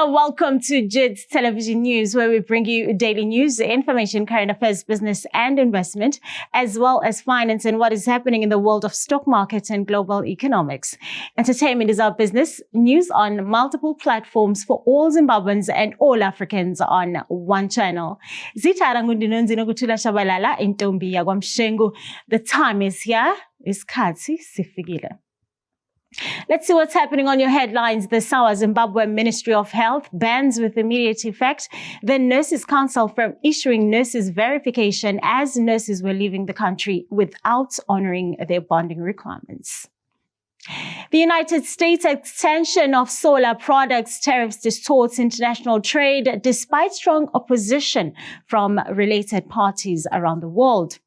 Hello, welcome to JIT-TVzw News, where we bring you daily news, information, current affairs, business and investment, as well as finance and what is happening in the world of stock markets and global economics. Entertainment is our business. News on multiple platforms for all Zimbabweans and all Africans on one channel. The time is here. Isikhathi sifikile. Let's see what's happening on your headlines this hour. Zimbabwe Ministry of Health bans with immediate effect the Nurses Council from issuing nurses verification as nurses were leaving the country without honoring their bonding requirements. The United States extension of solar products tariffs distorts international trade despite strong opposition from related parties around the world.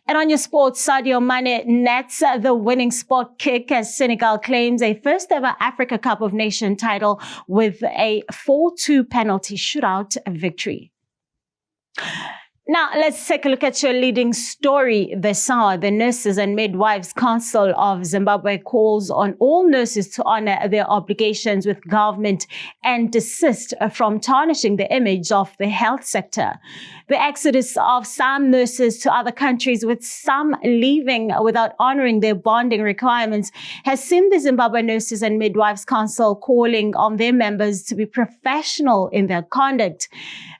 And on your sports, Sadio Mane nets the winning spot kick as Senegal claims a first ever Africa Cup of Nations title with a 4-2 penalty shootout victory. Now, let's take a look at your leading story this hour. The Nurses and Midwives Council of Zimbabwe calls on all nurses to honor their obligations with government and desist from tarnishing the image of the health sector. The exodus of some nurses to other countries, with some leaving without honoring their bonding requirements, has seen the Zimbabwe Nurses and Midwives Council calling on their members to be professional in their conduct.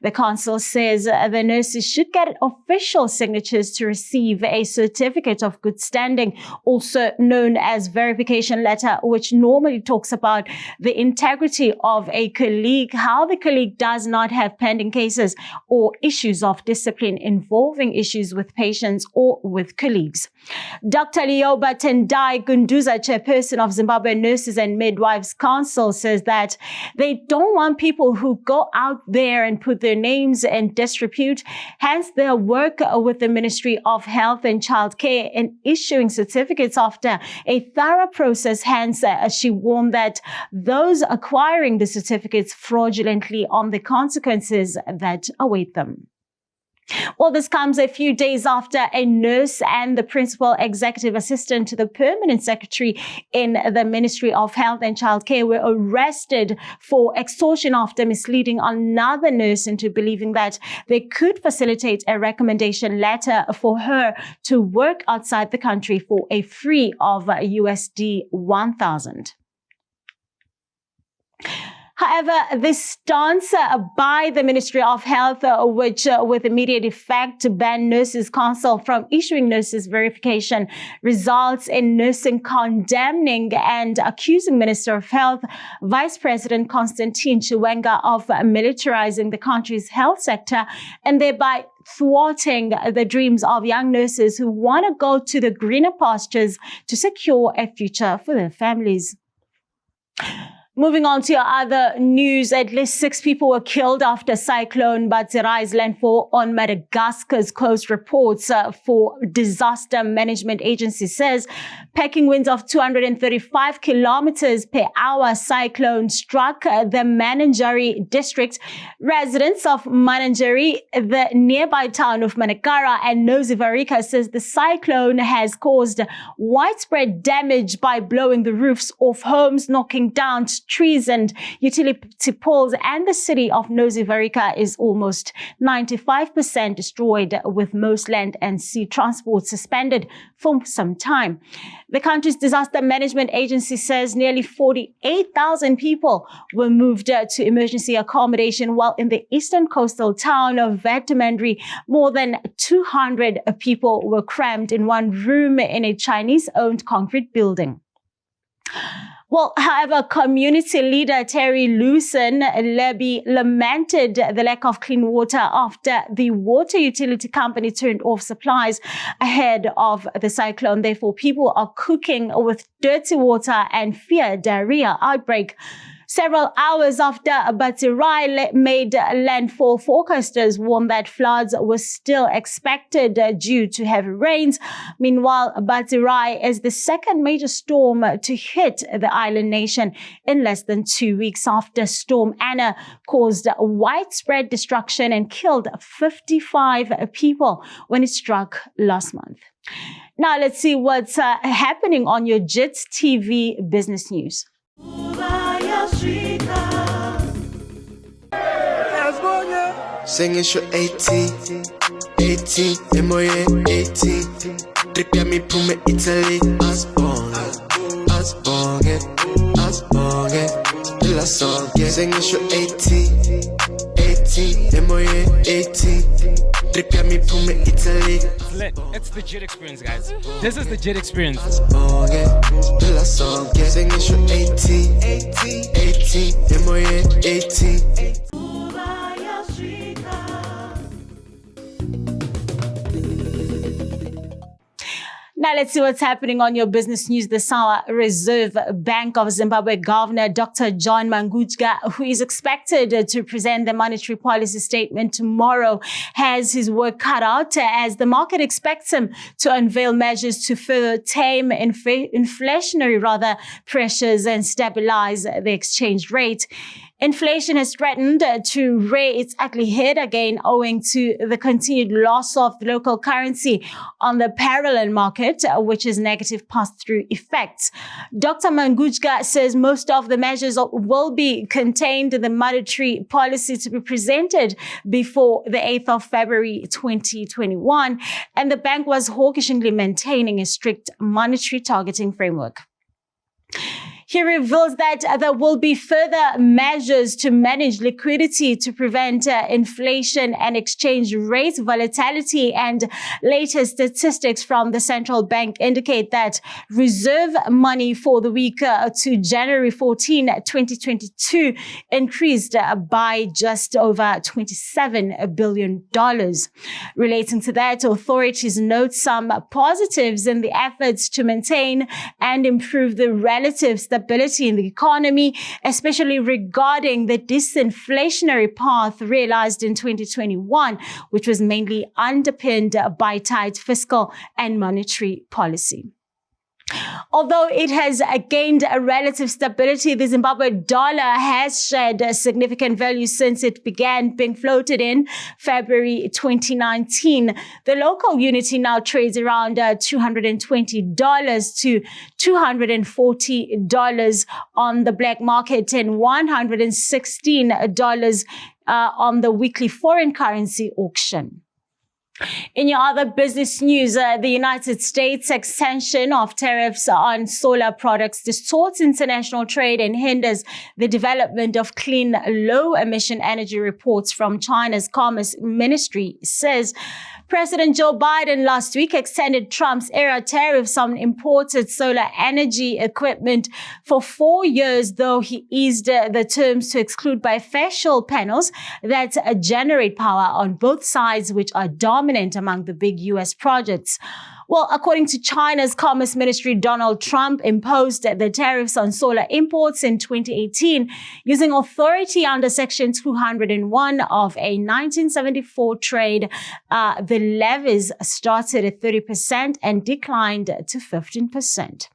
The council says the nurses should get official signatures to receive a certificate of good standing, also known as verification letter, which normally talks about the integrity of a colleague, how the colleague does not have pending cases or issues of discipline involving issues with patients or with colleagues. Dr. Lioba Tendai Gunduza, chairperson of Zimbabwe Nurses and Midwives Council, says that they don't want people who go out there and put their names in disrepute. Hence, their work with the Ministry of Health and Child Care in issuing certificates after a thorough process. Hence, she warned that those acquiring the certificates fraudulently on the consequences that await them. Well, this comes a few days after a nurse and the principal executive assistant to the permanent secretary in the Ministry of Health and Child Care were arrested for extortion after misleading another nurse into believing that they could facilitate a recommendation letter for her to work outside the country for a fee of USD 1,000. However, this stance by the Ministry of Health, which with immediate effect banned Nurses Council from issuing nurses verification, results in nursing condemning and accusing Minister of Health, Vice President Constantine Chiwenga, of militarizing the country's health sector and thereby thwarting the dreams of young nurses who want to go to the greener pastures to secure a future for their families. Moving on to your other news, at least 6 people were killed after Cyclone Batsirai's landfall on Madagascar's coast, reports for Disaster Management Agency says. Packing winds of 235 kilometers per hour, cyclone struck the Mananjari district. Residents of Mananjari, the nearby town of Manakara and Nozivarika, says the cyclone has caused widespread damage by blowing the roofs off homes, knocking down trees and utility poles, and the city of Nozivarika is almost 95% destroyed, with most land and sea transport suspended for some time. The country's disaster management agency says nearly 48,000 people were moved to emergency accommodation, while in the eastern coastal town of Vetamandri, more than 200 people were crammed in one room in a Chinese-owned concrete building. Well, however, community leader Terry Lewson Leby lamented the lack of clean water after the water utility company turned off supplies ahead of the cyclone. Therefore, people are cooking with dirty water and fear diarrhea outbreak. Several hours after Batsirai made landfall, forecasters warned that floods were still expected due to heavy rains. Meanwhile, Batsirai is the second major storm to hit the island nation in less than 2 weeks after Storm Anna caused widespread destruction and killed 55 people when it struck last month. Now let's see what's happening on your JIT TV business news. Sing it's your 18, 18, moje 18. Tripja mi pume Italy, as bonge, la songe. Sing it's your 18, 18, moje 18. Tripja mi pume Italy. It's the JIT experience, guys. This is the JIT experience. Sing it's your 18, 18, moje 18. Now let's see what's happening on your business news this hour. Reserve Bank of Zimbabwe Governor Dr. John Mangudya, who is expected to present the monetary policy statement tomorrow, has his work cut out as the market expects him to unveil measures to further tame inflationary pressures and stabilize the exchange rate. Inflation has threatened to rear its ugly head again owing to the continued loss of the local currency on the parallel market, which has negative pass-through effects. Dr. Mangudya says most of the measures will be contained in the monetary policy to be presented before the 8th of February 2021, and the bank was hawkishly maintaining a strict monetary targeting framework. He reveals that there will be further measures to manage liquidity to prevent inflation and exchange rate volatility. And latest statistics from the central bank indicate that reserve money for the week to January 14, 2022 increased by just over $27 billion. Relating to that, authorities note some positives in the efforts to maintain and improve the relative stability in the economy, especially regarding the disinflationary path realized in 2021, which was mainly underpinned by tight fiscal and monetary policy. Although it has gained a relative stability, the Zimbabwe dollar has shed a significant value since it began being floated in February 2019. The local unity now trades around $220 to $240 on the black market and $116 on the weekly foreign currency auction. In your other business news, the United States' extension of tariffs on solar products distorts international trade and hinders the development of clean, low-emission energy, reports from China's Commerce Ministry says. President Joe Biden last week extended Trump's era tariffs on imported solar energy equipment for 4 years, though he eased the terms to exclude bifacial panels that generate power on both sides, which are dominant among the big U.S. projects. Well, according to China's Commerce Ministry, Donald Trump imposed the tariffs on solar imports in 2018 using authority under Section 201 of a 1974 trade. The levies started at 30% and declined to 15%.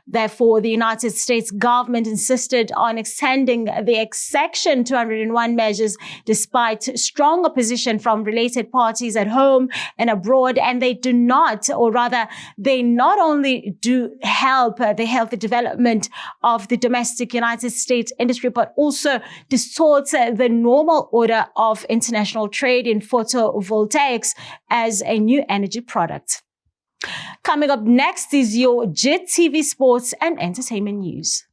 Therefore, the United States government insisted on extending the Section 201 measures despite strong opposition from related parties at home and abroad, and they do not, or rather, they not only do help the healthy development of the domestic United States industry, but also distorts the normal order of international trade in photovoltaics as a new energy product. Coming up next is your JIT-TV sports and entertainment news.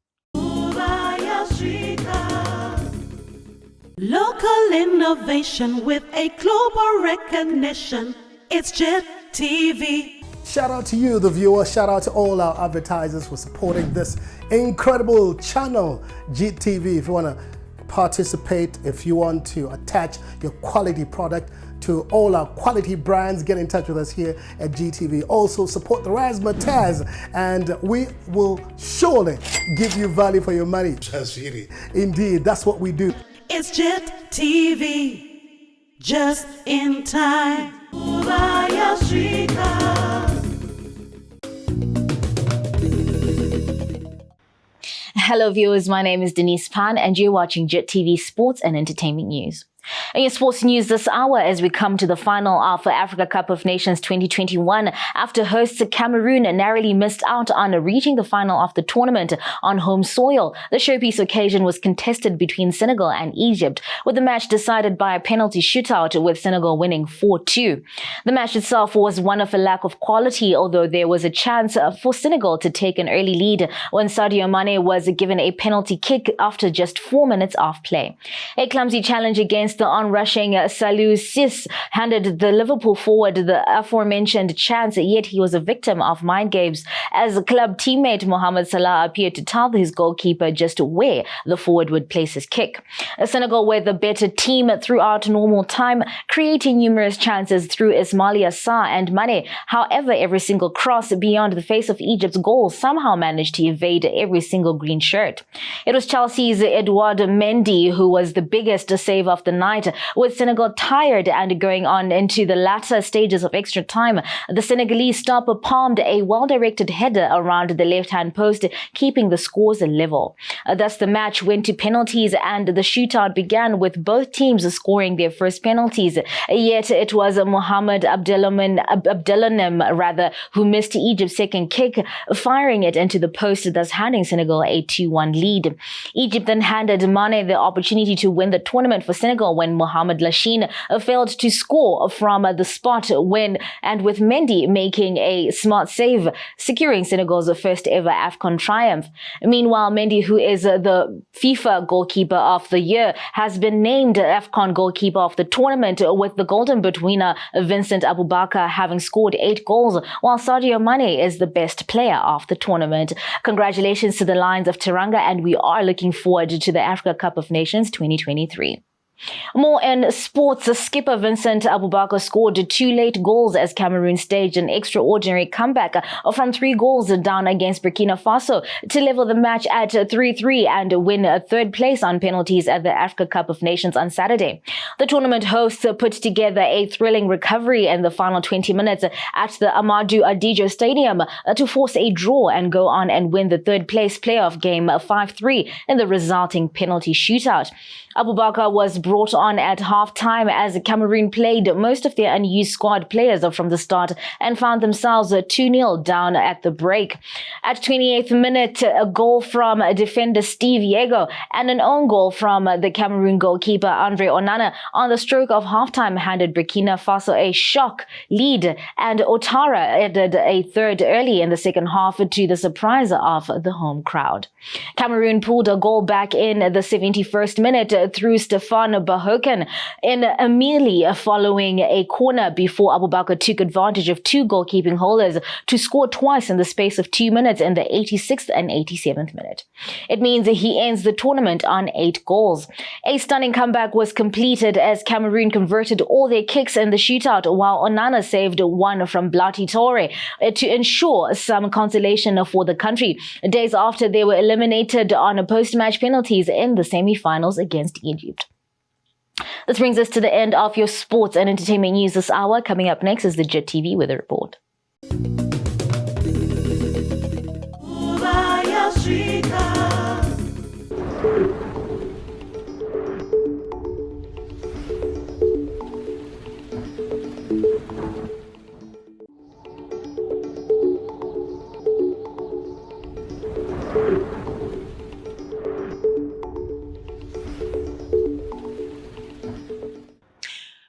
Local innovation with a global recognition. It's JIT-TV. Shout out to you, the viewer. Shout out to all our advertisers for supporting this incredible channel, JIT-TV. If you want to participate, if you want to attach your quality product to all our quality brands, get in touch with us here at JIT-TV. Also support the razzmatazz, and we will surely give you value for your money. Indeed, that's what we do. It's JIT-TV, just in time. Hello viewers, my name is Denise Pan and you're watching JIT-TV Sports and Entertainment News. In your sports news this hour, as we come to the final of Africa Cup of Nations 2021, after hosts Cameroon narrowly missed out on reaching the final of the tournament on home soil, the showpiece occasion was contested between Senegal and Egypt, with the match decided by a penalty shootout, with Senegal winning 4-2. The match itself was one of a lack of quality, although there was a chance for Senegal to take an early lead when Sadio Mane was given a penalty kick after just 4 minutes of play. A clumsy challenge against the onrushing Salou Ciss handed the Liverpool forward the aforementioned chance, yet he was a victim of mind games, as club teammate Mohamed Salah appeared to tell his goalkeeper just where the forward would place his kick. Senegal were the better team throughout normal time, creating numerous chances through Ismaila Sarr and Mane. However, every single cross beyond the face of Egypt's goal somehow managed to evade every single green shirt. It was Chelsea's Edouard Mendy who was the biggest save of the night, with Senegal tired and going on into the latter stages of extra time. The Senegalese stopper palmed a well-directed header around the left-hand post, keeping the scores level. Thus, the match went to penalties, and the shootout began with both teams scoring their first penalties. Yet, it was Mohamed Abdelhanem who missed Egypt's second kick, firing it into the post, thus handing Senegal a 2-1 lead. Egypt then handed Mane the opportunity to win the tournament for Senegal when Mohamed Lashin failed to score from the spot and with Mendy making a smart save, securing Senegal's first ever AFCON triumph. Meanwhile, Mendy, who is the FIFA goalkeeper of the year, has been named AFCON goalkeeper of the tournament, with the Golden Boot winner Vincent Aboubakar having scored 8 goals, while Sadio Mane is the best player of the tournament. Congratulations to the Lions of Teranga, and we are looking forward to the Africa Cup of Nations 2023. More in sports, skipper Vincent Aboubakar scored 2 late goals as Cameroon staged an extraordinary comeback from 3 goals down against Burkina Faso to level the match at 3-3 and win 3rd place on penalties at the Africa Cup of Nations on Saturday. The tournament hosts put together a thrilling recovery in the final 20 minutes at the Amadou Adijo Stadium to force a draw and go on and win the 3rd place playoff game 5-3 in the resulting penalty shootout. Aboubakar was brought on at half-time as Cameroon played most of their unused squad players from the start and found themselves 2-0 down at the break. At 28th minute, a goal from defender Steve Yego and an own goal from the Cameroon goalkeeper Andre Onana on the stroke of half-time handed Burkina Faso a shock lead, and Ouattara added a 3rd early in the second half to the surprise of the home crowd. Cameroon pulled a goal back in the 71st minute through Stefan Bahoken in Amelie following a corner before Aboubakar took advantage of 2 goalkeeping holders to score twice in the space of 2 minutes in the 86th and 87th minute. It means he ends the tournament on 8 goals. A stunning comeback was completed as Cameroon converted all their kicks in the shootout, while Onana saved one from Blati Torre to ensure some consolation for the country, days after they were eliminated on post-match penalties in the semi-finals against Egypt. This brings us to the end of your sports and entertainment news this hour. Coming up next is the JIT TV Weather Report.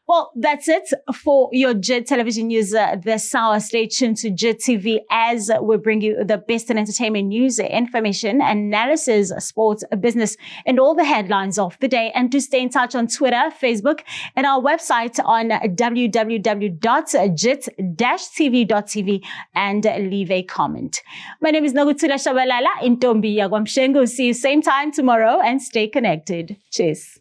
Well, that's it for your JIT television news this hour. Stay tuned to JIT TV as we bring you the best in entertainment news, information, analysis, sports, business, and all the headlines of the day. And to stay in touch on Twitter, Facebook, and our website on www.jit-tv.tv and leave a comment. My name is Nogutsula Shabalala in Tombi Yagwamshengo. See you same time tomorrow and stay connected. Cheers.